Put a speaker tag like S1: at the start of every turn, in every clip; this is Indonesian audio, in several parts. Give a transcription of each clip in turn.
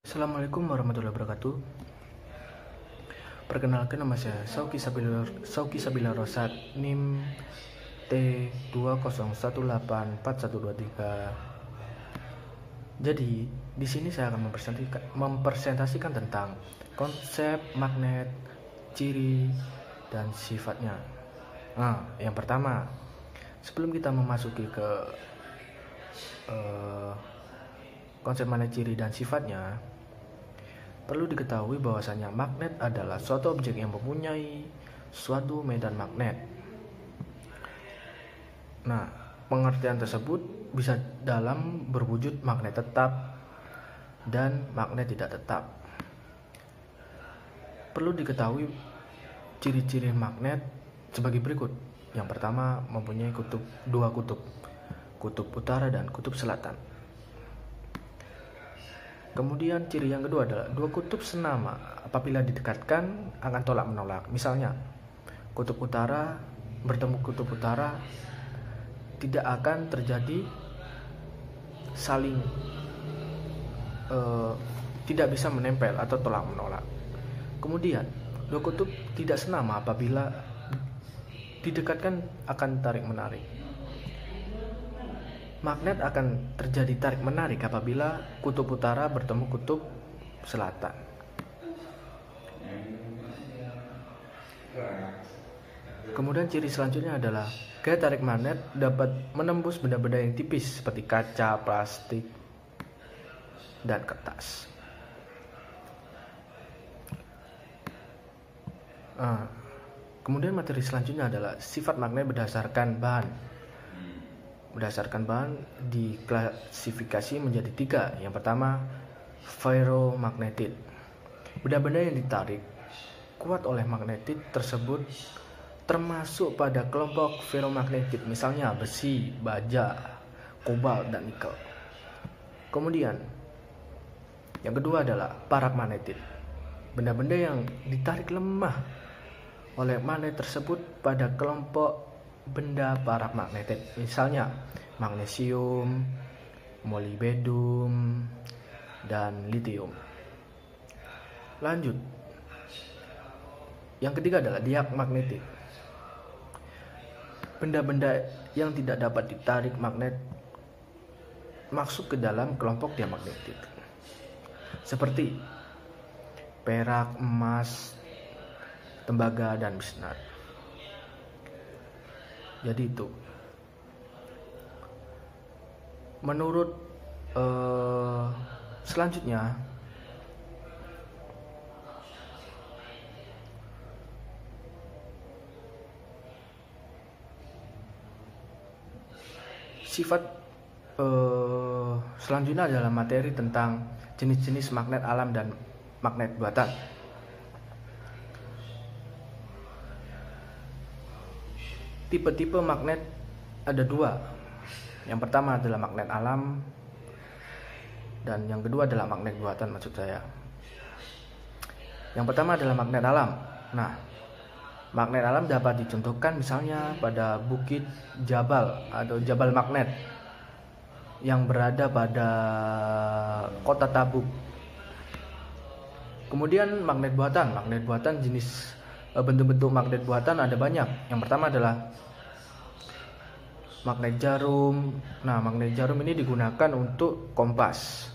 S1: Assalamualaikum warahmatullahi wabarakatuh. Perkenalkan, nama saya Sauki Sabila Rosat, NIM T2018413. Jadi, di sini saya akan mempresentasikan tentang konsep magnet, ciri, dan sifatnya. Yang pertama, sebelum kita memasuki ke konsep magnet, ciri, dan sifatnya, perlu diketahui bahwasanya magnet adalah suatu objek yang mempunyai suatu medan magnet. Nah, pengertian tersebut bisa dalam berwujud magnet tetap dan magnet tidak tetap. Perlu diketahui ciri-ciri magnet sebagai berikut. Yang pertama, mempunyai dua kutub utara dan kutub selatan. Kemudian ciri yang kedua adalah dua kutub senama apabila didekatkan akan tolak menolak. Misalnya, kutub utara bertemu kutub utara tidak akan terjadi saling tidak bisa menempel atau tolak menolak. Kemudian, dua kutub tidak senama apabila didekatkan akan tarik menarik. Magnet akan terjadi tarik menarik apabila kutub utara bertemu kutub selatan. Kemudian ciri selanjutnya adalah gaya tarik magnet dapat menembus benda-benda yang tipis seperti kaca, plastik, dan kertas. Kemudian materi selanjutnya adalah sifat magnet berdasarkan bahan diklasifikasi menjadi tiga. Yang pertama, ferromagnetit. Benda-benda yang ditarik kuat oleh magnetit tersebut termasuk pada kelompok ferromagnetit, misalnya besi, baja, kobalt, dan nikel. Kemudian yang kedua adalah paramagnetit. Benda-benda yang ditarik lemah oleh magnet tersebut pada kelompok benda paramagnetit, misalnya magnesium, molybdenum, dan litium. Lanjut, yang ketiga adalah diamagnetit. Benda-benda yang tidak dapat ditarik magnet masuk ke dalam kelompok diamagnetit, seperti perak, emas, tembaga, dan bisnat. Jadi itu. Menurut selanjutnya, sifat selanjutnya adalah materi tentang jenis-jenis magnet alam dan magnet buatan. Tipe-tipe magnet ada dua. Yang pertama adalah magnet alam, dan yang kedua adalah magnet buatan, maksud saya. Yang pertama adalah magnet alam. Nah, magnet alam dapat dicontohkan misalnya pada bukit Jabal atau Jabal Magnet yang berada pada kota Tabuk. Kemudian magnet buatan jenis bentuk-bentuk magnet buatan ada banyak. Yang pertama adalah magnet jarum. Nah, magnet jarum ini digunakan untuk kompas.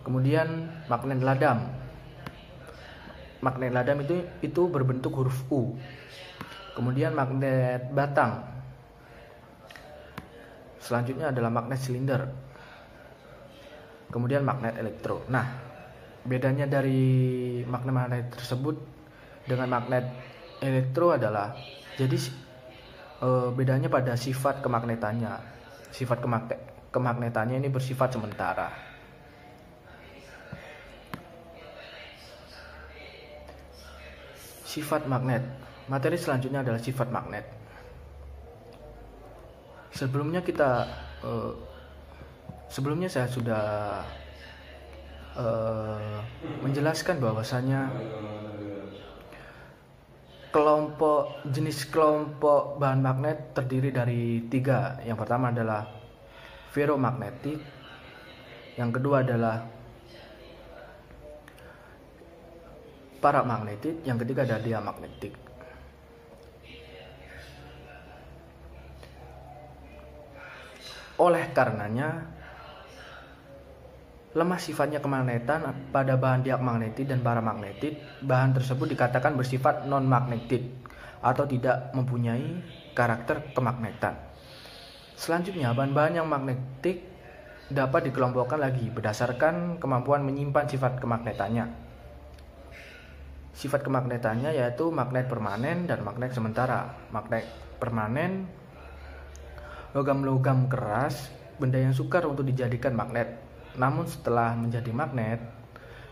S1: Kemudian magnet ladam. Magnet ladam itu berbentuk huruf U. Kemudian magnet batang. Selanjutnya adalah magnet silinder. Kemudian magnet elektro. Nah, bedanya dari magnet-magnet tersebut dengan magnet elektro adalah bedanya pada sifat kemagnetannya. Sifat kemagnetannya ini bersifat sementara. Sifat magnet. Materi selanjutnya adalah sifat magnet. Sebelumnya saya sudah menjelaskan bahwasanya jenis kelompok bahan magnet terdiri dari tiga. Yang pertama adalah ferromagnetit, yang kedua adalah paramagnetik, yang ketiga ada diamagnetik. Oleh karenanya, lemah sifatnya kemagnetan pada bahan diamagnetik dan paramagnetik. Bahan tersebut dikatakan bersifat non-magnetik atau tidak mempunyai karakter kemagnetan. Selanjutnya, bahan-bahan yang magnetik dapat dikelompokkan lagi berdasarkan kemampuan menyimpan sifat kemagnetannya. Sifat kemagnetannya yaitu magnet permanen dan magnet sementara. Magnet permanen, logam-logam keras, benda yang sukar untuk dijadikan magnet. Namun setelah menjadi magnet,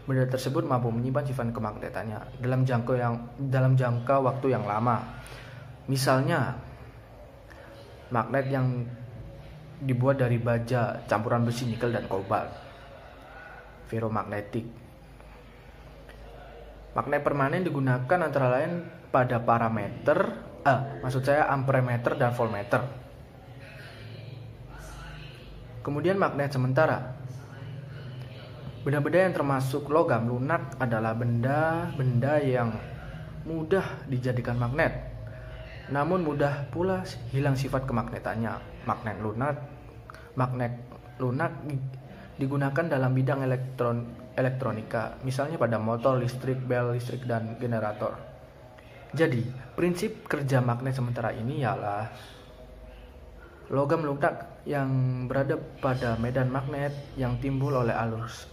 S1: benda tersebut mampu menyimpan sifat kemagnetannya dalam jangka waktu yang lama. Misalnya, magnet yang dibuat dari baja campuran besi, nikel, dan kobalt, ferromagnetik. Magnet permanen digunakan antara lain pada amperemeter dan voltmeter. Kemudian magnet sementara. Benda-benda yang termasuk logam lunak adalah benda-benda yang mudah dijadikan magnet, namun mudah pula hilang sifat kemagnetannya. Magnet lunak digunakan dalam bidang elektronika, misalnya pada motor listrik, bel listrik, dan generator. Jadi, prinsip kerja magnet sementara ini ialah logam lunak yang berada pada medan magnet yang timbul oleh arus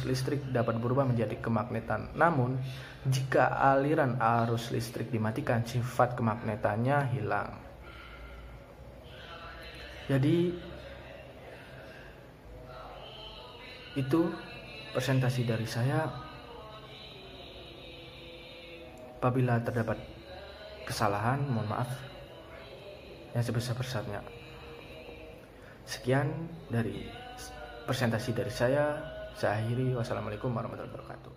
S1: listrik dapat berubah menjadi kemagnetan. Namun, jika aliran arus listrik dimatikan, sifat kemagnetannya hilang. Jadi, itu presentasi dari saya. Apabila terdapat kesalahan, mohon maaf yang sebesar-besarnya. Sekian dari presentasi dari saya akhiri. Wassalamualaikum warahmatullahi wabarakatuh.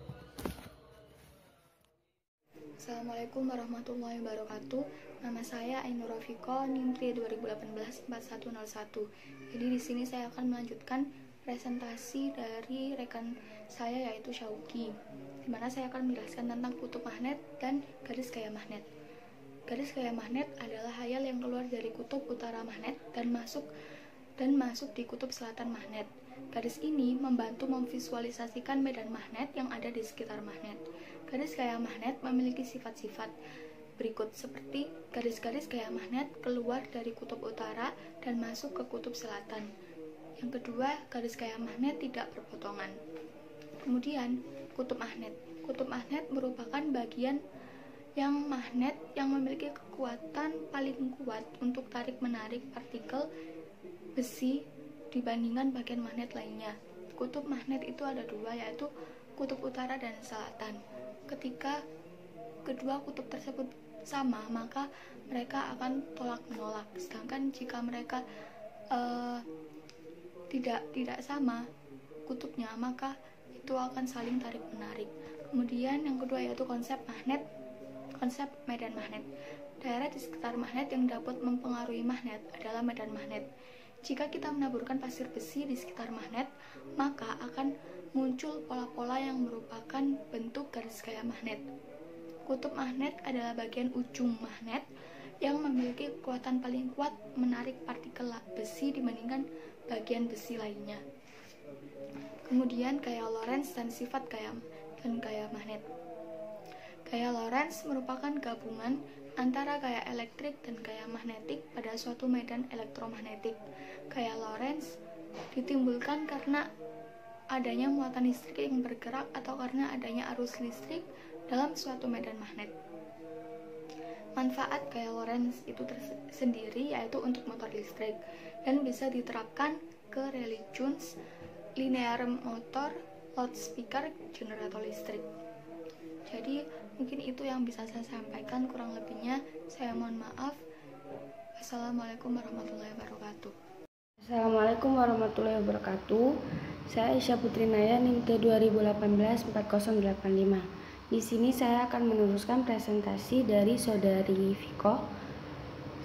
S2: Assalamualaikum warahmatullahi wabarakatuh. Nama saya Ainur Rafiko, NIM 2018-4101. Jadi di sini saya akan melanjutkan presentasi dari rekan saya yaitu Syauki, di mana saya akan menjelaskan tentang kutub magnet dan garis gaya magnet. Garis gaya magnet adalah hayal yang keluar dari kutub utara magnet dan masuk di kutub selatan magnet. Garis ini membantu memvisualisasikan medan magnet yang ada di sekitar magnet. Garis gaya magnet memiliki sifat-sifat berikut seperti garis-garis gaya magnet keluar dari kutub utara dan masuk ke kutub selatan. Yang kedua, garis gaya magnet tidak berpotongan. Kemudian, kutub magnet. Kutub magnet merupakan bagian yang magnet yang memiliki kekuatan paling kuat untuk tarik-menarik partikel besi dibandingkan bagian magnet lainnya. Kutub magnet itu ada dua, yaitu kutub utara dan selatan. Ketika kedua kutub tersebut sama, maka mereka akan tolak-menolak. Sedangkan jika mereka tidak sama kutubnya, maka itu akan saling tarik-menarik. Kemudian yang kedua yaitu konsep medan magnet. Daerah di sekitar magnet yang dapat mempengaruhi magnet adalah medan magnet. Jika kita menaburkan pasir besi di sekitar magnet, maka akan muncul pola-pola yang merupakan bentuk garis gaya magnet. Kutub magnet adalah bagian ujung magnet yang memiliki kekuatan paling kuat menarik partikel besi dibandingkan bagian besi lainnya. Kemudian gaya Lorentz dan sifat gaya magnet. Gaya Lorentz merupakan gabungan antara gaya elektrik dan gaya magnetik pada suatu medan elektromagnetik. Gaya Lorentz ditimbulkan karena adanya muatan listrik yang bergerak atau karena adanya arus listrik dalam suatu medan magnet. Manfaat gaya Lorentz itu tersendiri yaitu untuk motor listrik dan bisa diterapkan ke relay shunt, linear motor, loudspeaker, generator listrik. Jadi mungkin itu yang bisa saya sampaikan, kurang lebihnya saya mohon maaf. Wassalamualaikum warahmatullahi wabarakatuh.
S3: Assalamualaikum warahmatullahi wabarakatuh. Saya Aisyah Putri Naya, NIM 2018-4085. Di sini saya akan meneruskan presentasi dari saudari Viko,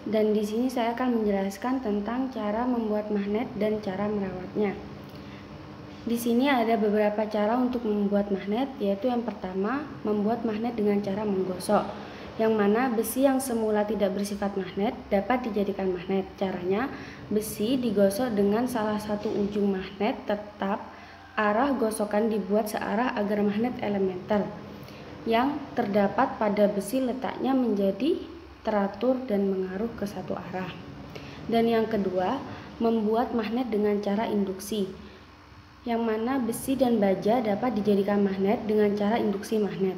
S3: dan di sini saya akan menjelaskan tentang cara membuat magnet dan cara merawatnya. Di sini ada beberapa cara untuk membuat magnet, yaitu yang pertama, membuat magnet dengan cara menggosok, yang mana besi yang semula tidak bersifat magnet dapat dijadikan magnet. Caranya, besi digosok dengan salah satu ujung magnet tetap, arah gosokan dibuat searah agar magnet elementer yang terdapat pada besi letaknya menjadi teratur dan mengaruh ke satu arah. Dan yang kedua, membuat magnet dengan cara induksi, yang mana besi dan baja dapat dijadikan magnet dengan cara induksi magnet.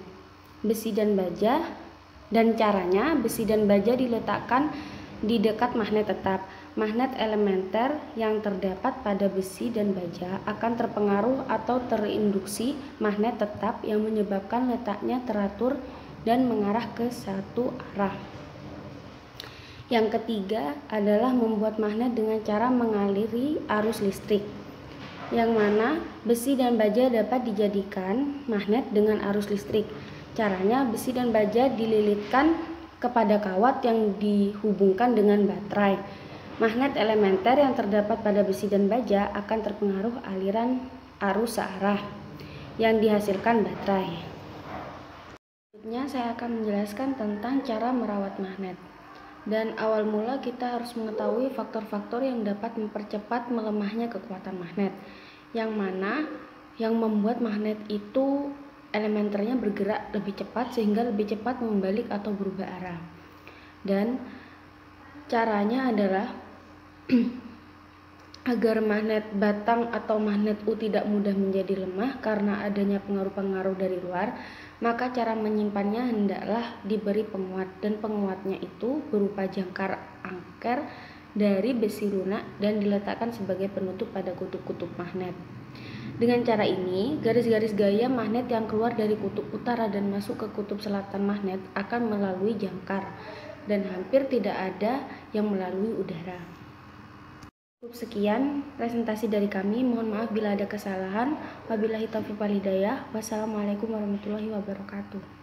S3: Caranya besi dan baja diletakkan di dekat magnet tetap. Magnet elementer yang terdapat pada besi dan baja akan terpengaruh atau terinduksi magnet tetap yang menyebabkan letaknya teratur dan mengarah ke satu arah. Yang ketiga adalah membuat magnet dengan cara mengaliri arus listrik, yang mana besi dan baja dapat dijadikan magnet dengan arus listrik. Caranya, besi dan baja dililitkan kepada kawat yang dihubungkan dengan baterai. Magnet elementer yang terdapat pada besi dan baja akan terpengaruh aliran arus searah yang dihasilkan baterai. Selanjutnya saya akan menjelaskan tentang cara merawat magnet. Dan awal mula kita harus mengetahui faktor-faktor yang dapat mempercepat melemahnya kekuatan magnet, yang mana yang membuat magnet itu elementernya bergerak lebih cepat sehingga lebih cepat membalik atau berubah arah. Dan caranya adalah agar magnet batang atau magnet U tidak mudah menjadi lemah karena adanya pengaruh-pengaruh dari luar, maka cara menyimpannya hendaklah diberi penguat, dan penguatnya itu berupa jangkar angker dari besi lunak dan diletakkan sebagai penutup pada kutub-kutub magnet. Dengan cara ini, garis-garis gaya magnet yang keluar dari kutub utara dan masuk ke kutub selatan magnet akan melalui jangkar, dan hampir tidak ada yang melalui udara. Cukup sekian presentasi dari kami. Mohon maaf bila ada kesalahan. Wabillahi taufiq wal hidayah. Wassalamualaikum warahmatullahi wabarakatuh.